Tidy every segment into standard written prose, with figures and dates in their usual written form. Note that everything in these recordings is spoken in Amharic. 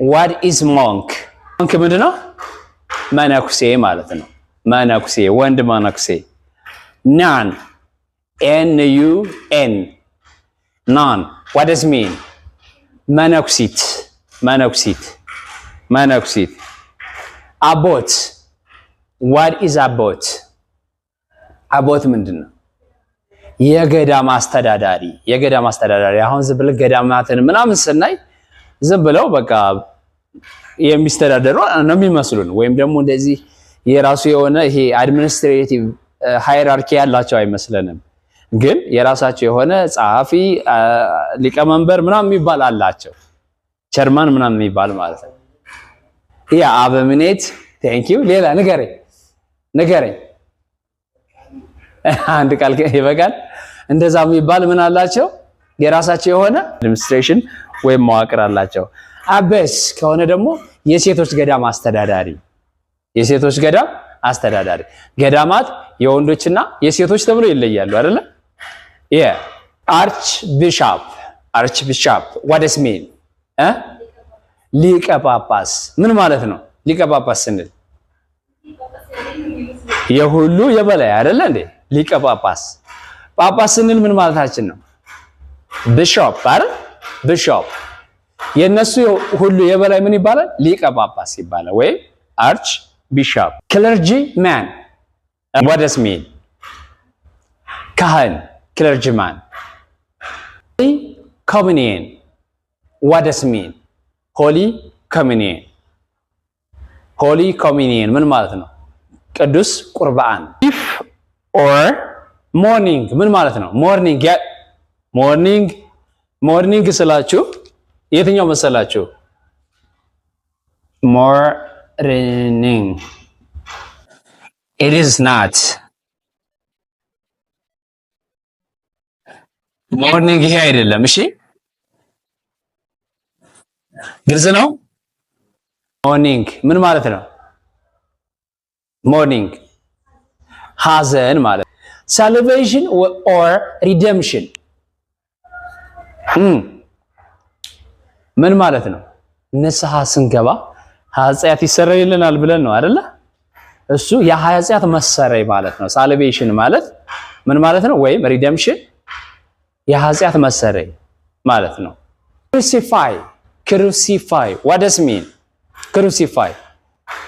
what is monk? monk ምንድን ነው? መነኩሴ ማለት ነው። መነኩሴ ወንድ መነኩሴ። nun n-u-n nun what does it mean? መነኩሲት መነኩሲት መነኩሲት። አቦት what is አቦት? አቦት ምንድን ነው? የገዳም አስተዳዳሪ የገዳም አስተዳዳሪ። አሁን ዝም ብለው ገዳማትን ምናምን ስናይ ዝም ብለው በቃ የሚስተዳደሩ ነው የሚመስሉን፣ ወይም ደግሞ እንደዚህ የራሱ የሆነ ይሄ አድሚኒስትሬቲቭ ሃይራርኪ ያላቸው አይመስለንም። ግን የራሳቸው የሆነ ጸሐፊ፣ ሊቀመንበር ምናምን የሚባል አላቸው። ቸርማን ምናምን የሚባል ማለት ነው። ያ አበምኔት ቴንክ ዩ። ሌላ ንገረኝ አንድ ቃል ይበቃል። እንደዛ የሚባል ምን አላቸው? የራሳቸው የሆነ አድሚኒስትሬሽን ወይም መዋቅር አላቸው። አበስ ከሆነ ደግሞ የሴቶች ገዳም አስተዳዳሪ የሴቶች ገዳም አስተዳዳሪ። ገዳማት የወንዶችና የሴቶች ተብሎ ይለያሉ አይደለ? አርች ቢሻፕ what does it mean? ሊቀ ጳጳስ ምን ማለት ነው? ሊቀ ጳጳስ ስንል የሁሉ የበላይ አይደለ እንዴ? ሊቀ ጳጳስ። ጳጳስ ስንል ምን ማለታችን ነው? ቢሾፕ አይደል? ቢሾፕ የነሱ ሁሉ የበላይ ምን ይባላል? ሊቀ ጳጳስ ይባላል ወይ አርች ቢሾፕ። ክለርጂ ማን what does it mean? ካህን ክለርጂማን። ኮሚኒየን what does it mean? ሆሊ ኮሚኒየን ሆሊ ኮሚኒየን ምን ማለት ነው? ቅዱስ ቁርባን። ኢፍ ኦር ሞርኒንግ ምን ማለት ነው? ሞርኒንግ ስላችሁ የትኛው መሰላችሁ? ሞርኒንግ it is not ሞርኒንግ ይሄ አይደለም። እሺ ግልጽ ነው። ሞርኒንግ ምን ማለት ነው? ሞርኒንግ ሐዘን ማለት። ሳልቬሽን ኦር ሪደምሽን ምን ማለት ነው? ንስሐ ስንገባ ኃጢአት ይሰረይልናል ብለን ነው አይደለ? እሱ የኃጢአት መሰረይ ማለት ነው። ሳልቬሽን ማለት ምን ማለት ነው? ወይም ሪደምሽን የኃጢአት መሰረይ ማለት ነው። ክሩሲፋይ what does it mean? ክሩሲፋይ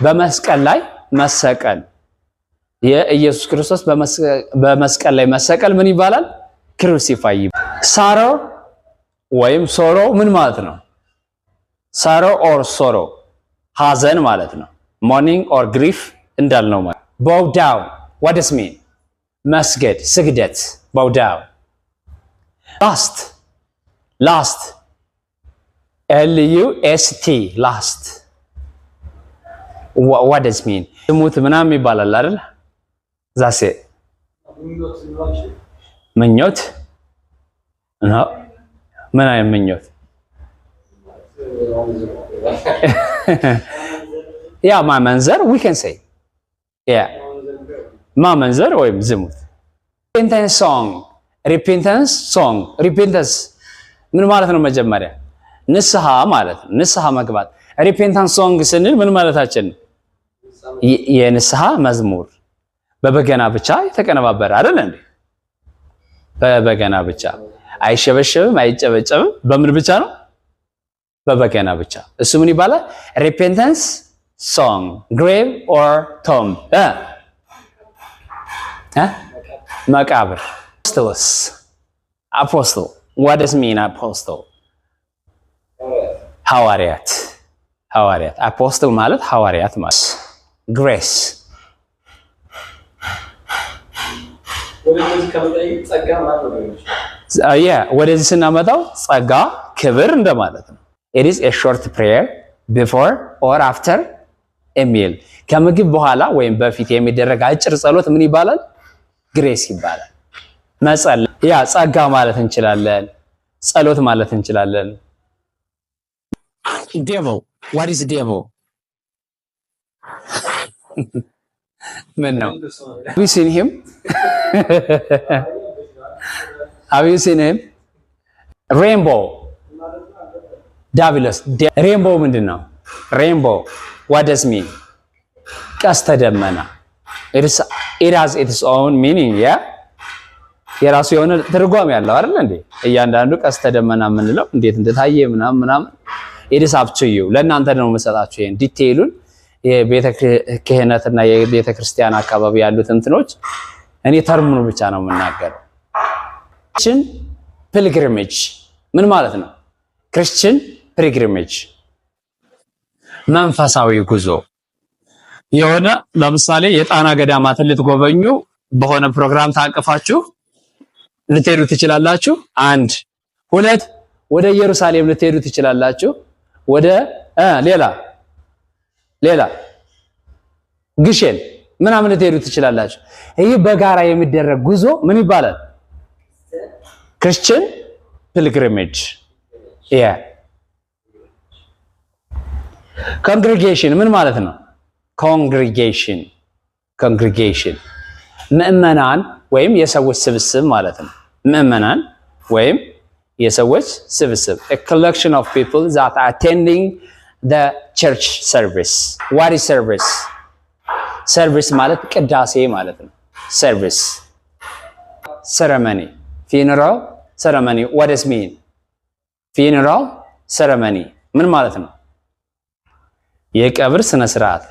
በመስቀል ላይ መሰቀል። የኢየሱስ ክርስቶስ በመስቀል ላይ መሰቀል ምን ይባላል? ክሩሲፋይ። ሳሮ ወይም ሶሮ ምን ማለት ነው? ሳሮ ኦር ሶሮ ሐዘን ማለት ነው። ሞርኒንግ ኦር ግሪፍ እንዳልነው ማለት። bow down what does it mean? መስገድ ስግደት bow down። last lust last what does it mean? ሙት ምናምን ይባላል አይደል? ዛሴ ምኞት ነው። ምን አይነት ምኞት? ያ ማመንዘር we can say ማመንዘር ወይም ዝሙት። repentance song repentance ምን ማለት ነው? መጀመሪያ ንስሐ ማለት ነው። ንስሐ መግባት። repentance song ስንል ምን ማለታችን ነው? የንስሐ መዝሙር በበገና ብቻ የተቀነባበረ አይደል እንዴ? በበገና ብቻ አይሸበሸብም፣ አይጨበጨብም። በምን ብቻ ነው? በበገና ብቻ። እሱ ምን ይባላል? repentance song grave or tomb መቃብር። apostle what does it mean? apostle ሐዋርያት apostle ማለት ሐዋርያት ማለት። grace ወደዚህ ስናመጣው ጸጋ ክብር እንደማለት ነው። it is a short prayer before or after a meal ከምግብ በኋላ ወይም በፊት የሚደረግ አጭር ጸሎት ምን ይባላል? ግሬስ ይባላል። መጸለይ ያ ጸጋ ማለት እንችላለን፣ ጸሎት ማለት እንችላለን። devil what is devil? ምን ነው? have you seen him? have you seen him? rainbow ዳቢሎስ። ሬንቦ ምንድን ነው? ሬንቦ what does mean? ቀስተ ደመና it has its own meaning የራሱ የሆነ ትርጓሜ ያለው አይደል እንዴ? እያንዳንዱ ቀስተ ደመና የምንለው እንዴት እንደታየ ምናምን it is up to you ለእናንተ ነው የምሰጣችሁ ይሄን ዲቴይሉን የቤተ ክህነትና የቤተ ክርስቲያን አካባቢ ያሉት እንትኖች እኔ ተርሙኑ ብቻ ነው የምናገረው። ክርስቲያን ፒልግሪሜጅ ምን ማለት ነው? ክርስቲያን ፒልግሪሜጅ መንፈሳዊ ጉዞ የሆነ ለምሳሌ የጣና ገዳማትን ልትጎበኙ በሆነ ፕሮግራም ታቅፋችሁ ልትሄዱ ትችላላችሁ። 1 2 ወደ ኢየሩሳሌም ልትሄዱ ትችላላችሁ። ወደ ሌላ ግሸን ምናምን ልትሄዱ ትችላላችሁ። ይህ በጋራ የሚደረግ ጉዞ ምን ይባላል? ክርስቲያን ፒልግሪሜጅ ኮንግሪጌሽን ምን ማለት ነው? ኮንግሪጌሽን ምእመናን ወይም የሰዎች ስብስብ ማለት ነው። ምእመናን ወይም የሰዎች ስብስብ a collection of people that are attending the church service. What is service? service ማለት ቅዳሴ ማለት ነው። service ceremony funeral ceremony what does mean? funeral ceremony ምን ማለት ነው? የቀብር ስነ ስርዓት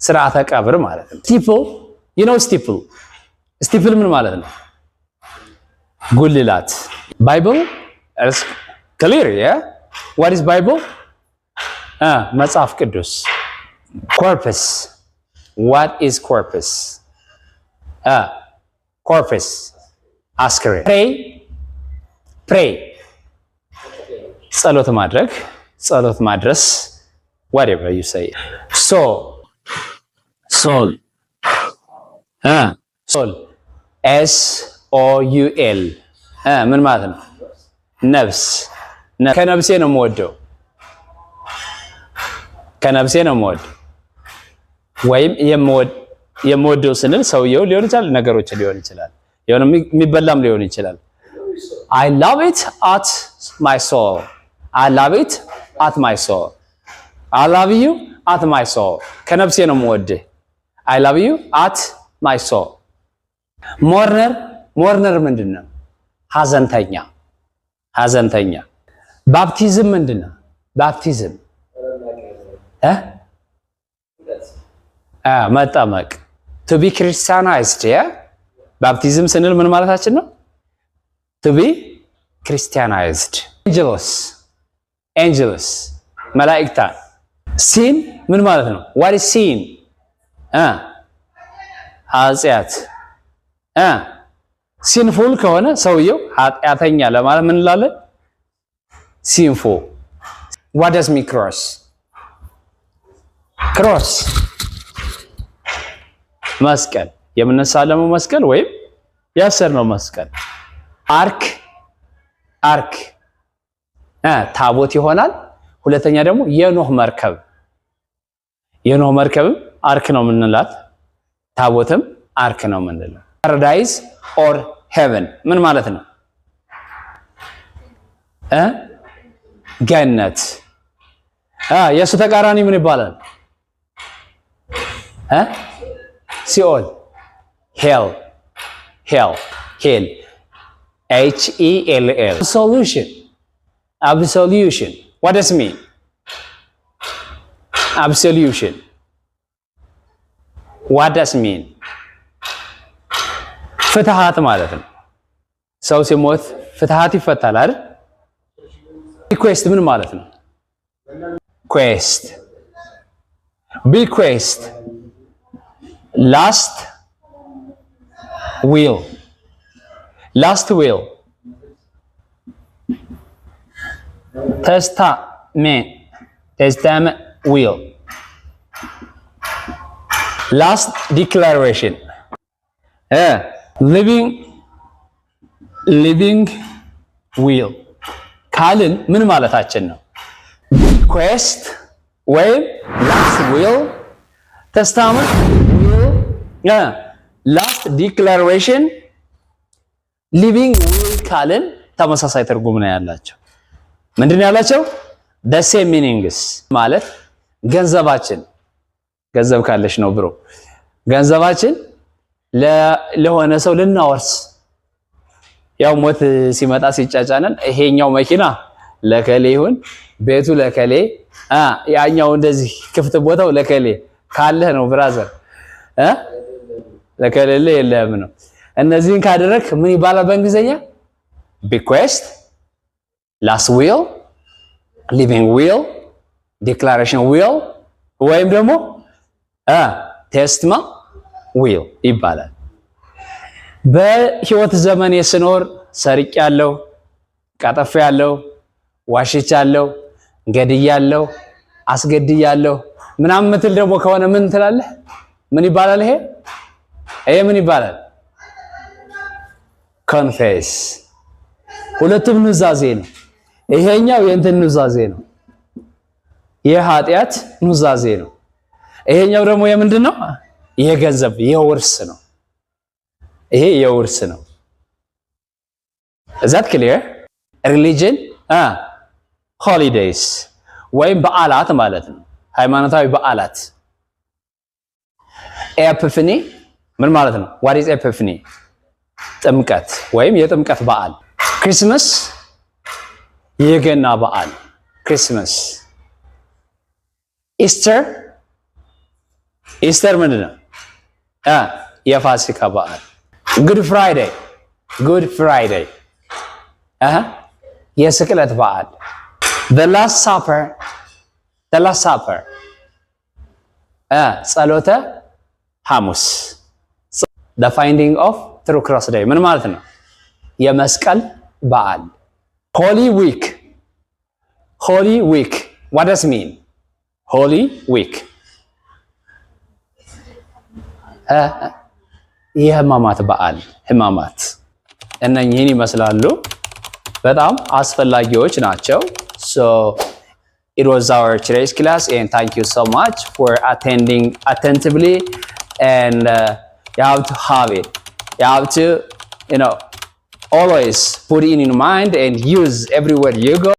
ስርዓተ ቀብር ማለት ነው። steeple you know steeple ምን ማለት ነው? ጉልላት bible is clear what is bible? መጽሐፍ ቅዱስ corpus what is corpus? corpus አስክሬን pray ጸሎት ማድረስ whatever you say soul soul S O U L ምን ማለት ነው? ነፍስ ከነፍሴ ነው የምወደው ወይም የምወደው ስንል ሰውየው ሊሆን ይችላል፣ ነገሮች ሊሆን ይችላል፣ የሆነ የሚበላም ሊሆን ይችላል። I love it at my soul I love it at my soul I love you at my soul ከነፍሴ ነው የምወደው I love you at my soul ሞርነር ምንድን ነው? ሐዘንተኛ ባፕቲዝም ምንድን ነው? ባፕቲዝም መጠመቅ to be christianized ባፕቲዝም ስንል ምን ማለታችን ነው? to be christianized angels መላእክታ sin ምን ማለት ነው? what is sin? ኃጢአት sinful ከሆነ ሰውየው ኃጢአተኛ ለማለት ምን እንላለን? sinful what does mean cross መስቀል የምንሳለመው መስቀል ወይም ያሰርነው መስቀል አርክ ታቦት ይሆናል። ሁለተኛ ደግሞ የኖህ መርከብም አርክ ነው የምንላት፣ ታቦትም አርክ ነው የምንለው። ፓራዳይዝ ኦር ሄቨን ምን ማለት ነው? ገነት የሱ ተቃራኒ ምን ይባላል? ሲኦል ሄል HELL absolution what does it mean? absolution what does it mean? ፍትሃት ማለት ነው። ሰው ሲሞት ፍትሃት ይፈታል አይደል? bequest ምን ማለት ነው? bequest last will testament will last declaration living will ካልን ምን ማለታችን ነው? bequest ወይም last will testament will last declaration living will ካልን ተመሳሳይ ትርጉም ነው ያላቸው። ምንድን ነው ያላቸው? the same meanings ማለት ገንዘባችን ገንዘብ ካለሽ ነው ብሮ ገንዘባችን ለሆነ ሰው ልናወርስ ያው ሞት ሲመጣ ሲጫጫነን ይሄኛው መኪና ለከሌ ይሁን ቤቱ ለከሌ ያኛው እንደዚህ ክፍት ቦታው ለከሌ ካለህ ነው ብራዘር ለከሌለ የለም ነው እነዚህን ካደረክ ምን ይባላል በእንግሊዘኛ bequest last will living will declaration will ወይም ደግሞ testament will ይባላል በህይወት ዘመን የስኖር ሰርቅ ያለው ቀጠፍ ያለው ዋሽች ያለው ገድይ ያለው አስገድይ ያለው ምናምን ምትል ደግሞ ከሆነ ምን ትላለህ ምን ይባላል ይሄ ምን ይባላል confess ሁለቱም ኑዛዜ ነው ይሄኛው የእንትን ኑዛዜ ነው የኃጢአት ኑዛዜ ነው ይሄኛው ደግሞ የምንድነው የገንዘብ የውርስ ነው ይሄ የውርስ ነው is that clear religion holidays ወይም በዓላት ማለት ነው ሃይማኖታዊ በዓላት ኤፒፋኒ ምን ማለት ነው what is epiphany ጥምቀት ወይም የጥምቀት በዓል ክሪስማስ የገና በዓል ክሪስማስ ኢስተር ምንድነው የፋሲካ በዓል ጉድ ፍራይዴይ የስቅለት በዓል the last supper ጸሎተ ሐሙስ the finding of true cross day ምን ማለት ነው የመስቀል በዓል holy week what does it mean holy week የህማማት በዓል ህማማት እነኚህን ይመስላሉ በጣም አስፈላጊዎች ናቸው so it was our today's class and thank you so much for attending attentively and you have to have it you have to always put it in mind and use everywhere you go